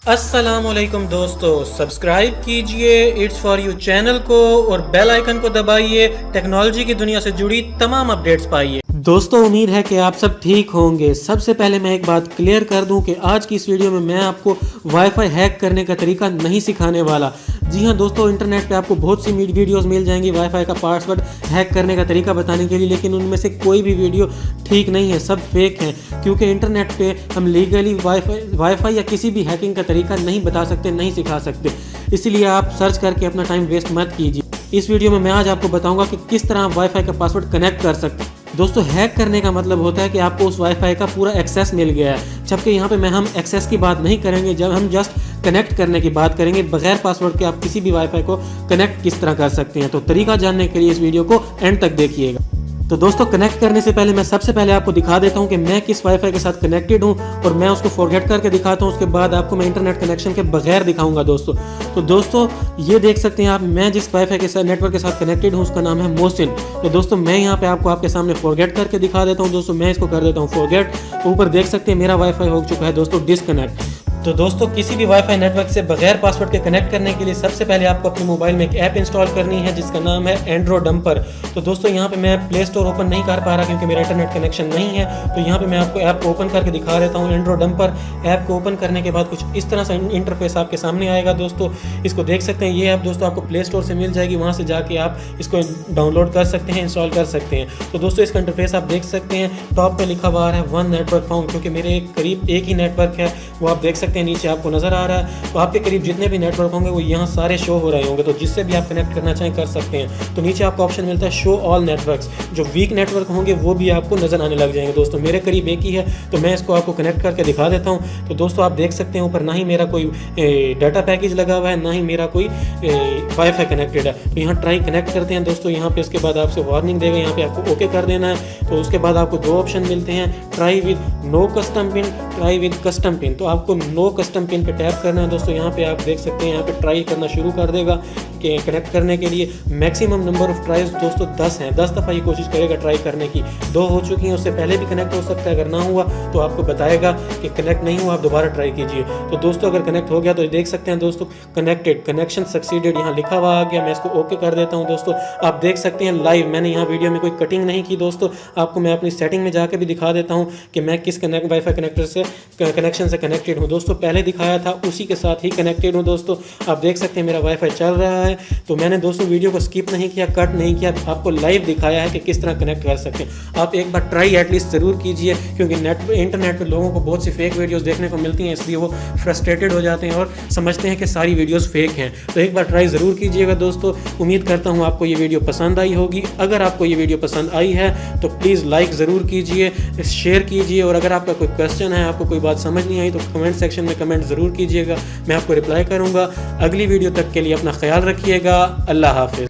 अस्सलामुअलैकुम दोस्तों, सब्सक्राइब कीजिए इट्स फॉर यू चैनल को और बेल आइकन को दबाइए। टेक्नोलॉजी की दुनिया से जुड़ी तमाम अपडेट्स पाइए। दोस्तों, उम्मीद है कि आप सब ठीक होंगे। सबसे पहले मैं एक बात क्लियर कर दूं कि आज की इस वीडियो में मैं आपको वाईफाई हैक करने का तरीका नहीं सिखाने वाला। जी हाँ दोस्तों, इंटरनेट पे आपको बहुत सी वीडियोस मिल जाएंगी वाईफाई का पासवर्ड हैक करने का तरीका बताने के लिए, लेकिन उनमें से कोई भी वीडियो ठीक नहीं है, सब फेक हैं। क्योंकि इंटरनेट पे हम लीगली वाईफाई या किसी भी हैकिंग का तरीका नहीं बता सकते, नहीं सिखा सकते। इसलिए आप सर्च करके अपना टाइम वेस्ट मत कीजिए। इस वीडियो में मैं आज आपको बताऊंगा कि किस तरह आप वाईफाई का पासवर्ड कनेक्ट कर सकते हैं। दोस्तों, हैक करने का मतलब होता है कि आपको उस वाईफाई का पूरा एक्सेस मिल गया है, जबकि यहाँ पे हम एक्सेस की बात नहीं करेंगे। जब हम जस्ट कनेक्ट करने की बात करेंगे, बगैर पासवर्ड के आप किसी भी वाईफाई को कनेक्ट किस तरह कर सकते हैं। तो तरीका जानने के लिए इस वीडियो को एंड तक देखिएगा। तो दोस्तों, कनेक्ट करने से पहले मैं सबसे पहले आपको दिखा देता हूं कि मैं किस वाईफाई के साथ कनेक्टेड हूं, और मैं उसको फॉरगेट करके दिखाता हूं। उसके बाद आपको मैं इंटरनेट कनेक्शन के बगैर दिखाऊंगा दोस्तों। तो दोस्तों, ये देख सकते हैं आप, मैं जिस वाईफाई के साथ नेटवर्क के साथ कनेक्टेड हूं उसका नाम है मोहसिन। तो दोस्तों, मैं यहाँ पे आपको आपके सामने फॉरगेट करके दिखा देता हूँ। दोस्तों, मैं इसको कर देता हूँ फॉरगेट। ऊपर देख सकते हैं मेरा वाईफाई हो चुका है दोस्तों डिसकनेक्ट। तो दोस्तों, किसी भी वाईफाई नेटवर्क से बगैर पासवर्ड के कनेक्ट करने के लिए सबसे पहले आपको अपने मोबाइल में एक ऐप इंस्टॉल करनी है जिसका नाम है एंड्रो डंपर। तो दोस्तों, यहाँ पे मैं प्ले स्टोर ओपन नहीं कर पा रहा क्योंकि मेरा इंटरनेट कनेक्शन नहीं है। तो यहाँ पे मैं आपको ऐप को ओपन करके दिखा देता हूँ। एंड्रो डंपर ऐप को ओपन करने के बाद कुछ इस तरह से इंटरफेस आपके सामने आएगा दोस्तों। इसको देख सकते हैं, ये ऐप दोस्तों आपको प्ले स्टोर से मिल जाएगी। वहाँ से जाके आप इसको डाउनलोड कर सकते हैं, इंस्टॉल कर सकते हैं। तो दोस्तों, इसका इंटरफेस आप देख सकते हैं। टॉप पे लिखा हुआ है वन नेटवर्क फाउंड, क्योंकि मेरे करीब एक ही नेटवर्क है, वो आप देख सकते हैं। नीचे आपको नजर आ रहा है। तो आपके करीब जितने भी नेटवर्क होंगे वो यहाँ सारे शो हो रहे होंगे। तो जिससे भी आप कनेक्ट करना चाहें कर सकते हैं। तो नीचे आपको ऑप्शन मिलता है शो ऑल नेटवर्क्स। जो वीक नेटवर्क होंगे वो भी आपको नजर आने लग जाएंगे। दोस्तों, मेरे करीब एक ही है, तो मैं इसको आपको कनेक्ट करके दिखा देता हूँ। तो दोस्तों, आप देख सकते हैं ऊपर ना ही मेरा कोई डाटा पैकेज लगा हुआ है, ना ही मेरा कोई वाईफाई कनेक्टेड है। तो यहाँ ट्राई कनेक्ट करते हैं दोस्तों। यहाँ पे इसके बाद आपसे वार्निंग देगा, यहाँ पे आपको ओके कर देना है। तो उसके बाद आपको दो ऑप्शन मिलते हैं, try with no custom pin, try with custom pin. तो आपको नो कस्टम पिन पे टैप करना है दोस्तों। यहाँ पे आप देख सकते हैं, यहाँ पे ट्राई करना शुरू कर देगा कि कनेक्ट करने के लिए। मैक्सिमम नंबर ऑफ ट्राइज दोस्तों 10 हैं, 10 दफ़ा ये कोशिश करेगा ट्राई करने की। 2 हो चुकी हैं, उससे पहले भी कनेक्ट हो सकता है। अगर ना हुआ तो आपको बताएगा कि कनेक्ट नहीं हुआ, आप दोबारा ट्राई कीजिए। तो दोस्तों, अगर कनेक्ट हो गया तो देख सकते हैं दोस्तों कनेक्टेड, कनेक्शन सक्सीडेड यहाँ लिखा हुआ आ गया। मैं इसको ओके कर देता हूँ दोस्तों। आप देख सकते हैं लाइव, मैंने यहाँ वीडियो में कोई कटिंग नहीं की दोस्तों। आपको मैं अपनी सेटिंग में जाकर भी दिखा देता हूँ कि मैं किस वाईफाई कनेक्टर से कनेक्शन से कनेक्टेड हूँ दोस्तों। पहले दिखाया था उसी के साथ ही कनेक्टेड हूँ दोस्तों। आप देख सकते हैं मेरा वाईफाई चल रहा है। तो मैंने दोस्तों वीडियो को स्किप नहीं किया, कट नहीं किया, आपको लाइव दिखाया है कि किस तरह कनेक्ट कर सकते हैं। आप एक बार ट्राई एटलीस्ट ज़रूर कीजिए, क्योंकि इंटरनेट पे लोगों को बहुत सी फेक वीडियोस देखने को मिलती हैं, इसलिए वो फ्रस्ट्रेटेड हो जाते हैं और समझते हैं कि सारी वीडियोस फेक हैं। तो एक बार ट्राई ज़रूर कीजिएगा दोस्तों। उम्मीद करता हूँ आपको ये वीडियो पसंद आई होगी। अगर आपको ये वीडियो पसंद आई है तो प्लीज़ लाइक ज़रूर कीजिए, शेयर कीजिए, और अगर आपका कोई क्वेश्चन है, आपको कोई बात समझ नहीं आई तो कमेंट सेक्शन में कमेंट ज़रूर कीजिएगा, मैं आपको रिप्लाई करूँगा। अगली वीडियो तक के लिए अपना ख्याल रखिएगा। अल्लाह हाफ़िज़।